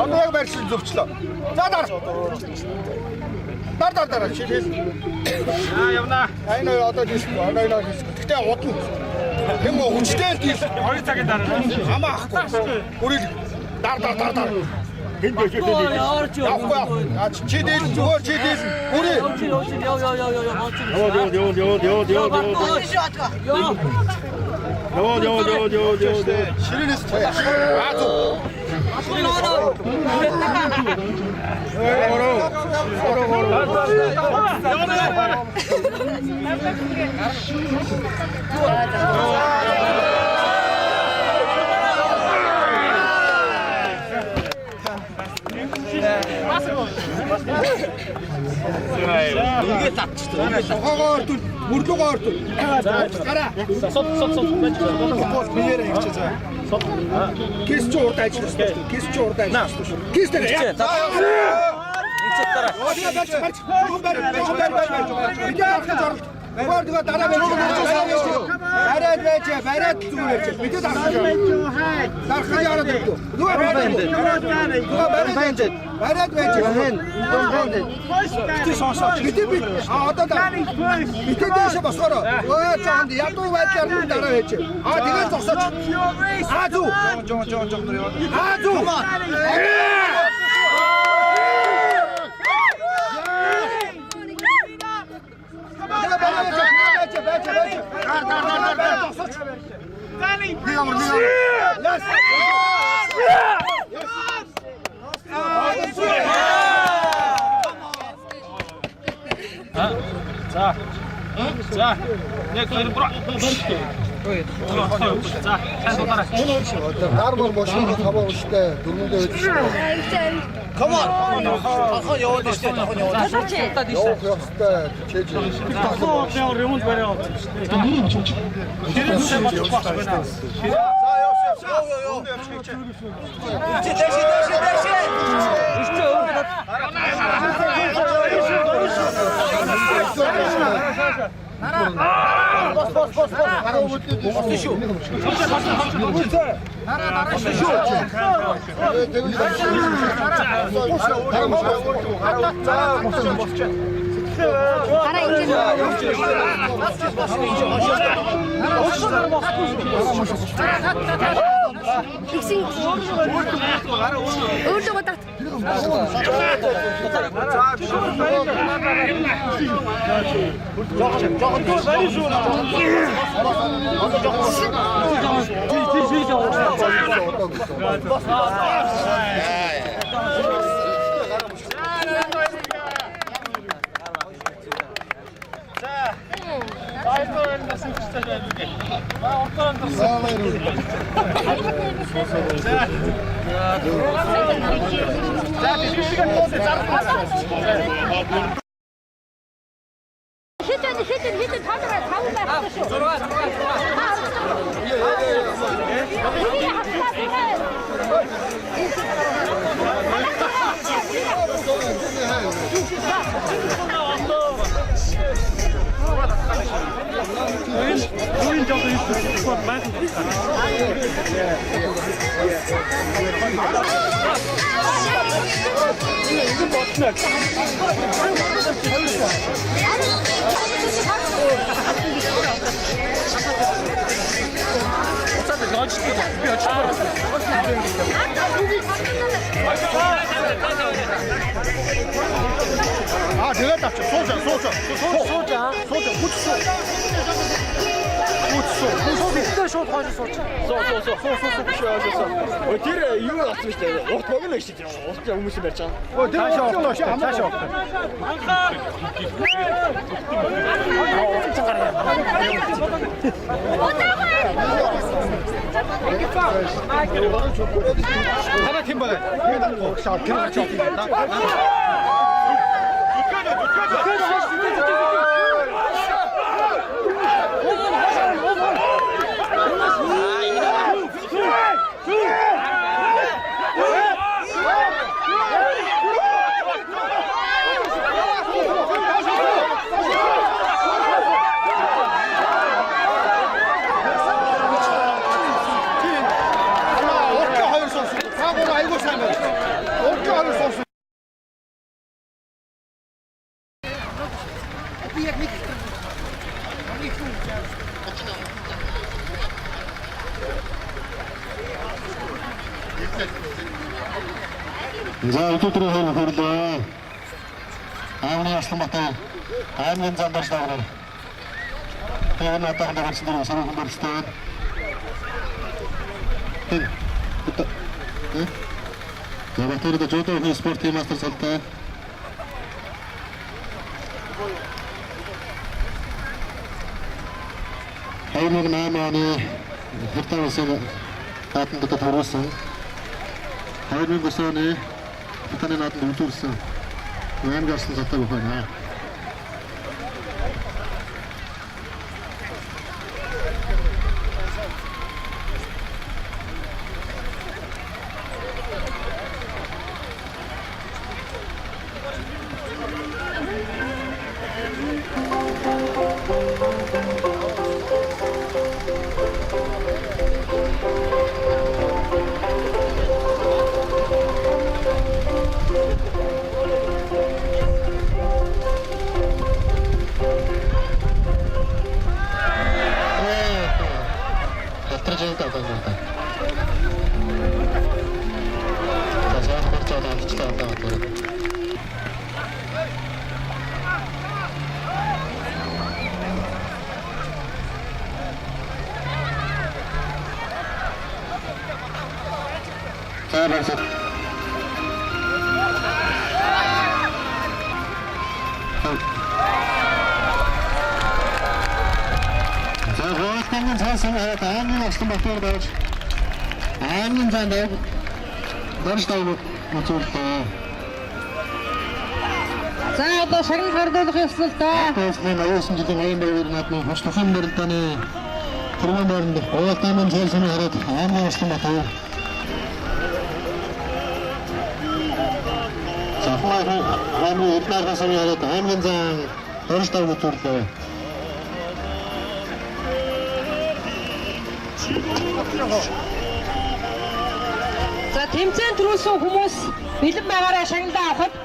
Одоо яг байршил зөвчлөө. За дараа. Дараа чигээр. Явна. Энэ одоо дийш. Гэхдээ удна. Тэм хүчтэй дийш. 2 цагийн дараа. Хамаахгүй. Үрэл. Дараа. Хэн гэж явахгүй. Чи дийш зүгээр чи дийш. Үрээ. Yo. Ширинэс цаа. Аазу. 이게 닥치죠. Хогоортул, мөрлөгөөртул. Гараа. Сот. Бос биеэрээ хийчихээ. Кис ч урд ажиллаж. Кис дээр. Нөгөө дараа бариад зүгээр бидэд дарахын яраад өгдөө. Нөгөө бариад бид одоо бидэд дэше босгороо. Өө чанд ядуу байдлаар нь дараа байж. Тэгээд зогсооч. Аазу. 자, 내 거를 불어. 자, 계속 따라. Дарбар машин таваа штэ дөрмөндөө байдаг штэ. Come on. Тахан яваад штэ. Явах ёстой. Чэж. Тахан ремонт бариад. Ширээ бачж байна. Хитэн тавдраа таван байх шүү. Oyun canlı yüzü ben. 내가 딱 소자. Тэр юу болсон бэ? Урт богино шүү дээ. Урт хүмүүс барьж байгаа. Цаашаа. 하나 팀 봐요. 자, 그냥 За өдөртний хөрлөө. Аавны Асланбаатар аймгийн замбарч дагавар. Тэгээд надад гарсан дөрөв сарын хэмжээтэй. Батөрөд жодорны спортын мастер салтай. Хайрын мааманы хуртаасан татанд төрөөсөн. Хайрын госооны хуртаны натанд үлдүүлсэн. Вэн гарсан салтай байна. Аймгийн зандаа дөрөвтэй мөцөлтөө. За одоо шагнал хардуулах ёслолтой. Тэсний 89 жилийн аян байр наадмын хослохын барилдааны түргэн байранд оолтамын цэлсэний хараад аймгийн Асланбаатар. Захмаа аймгийн эднаргасан хараад аймгийн зан дөрөвтэй мөцөлтөө. За тэмцээн төрүүлсэн хүмүүс бэлэн байгаараа шагналаа авахд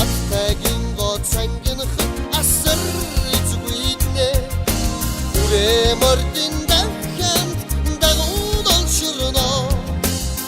Аттагин гот сангин хат асар Ure Martin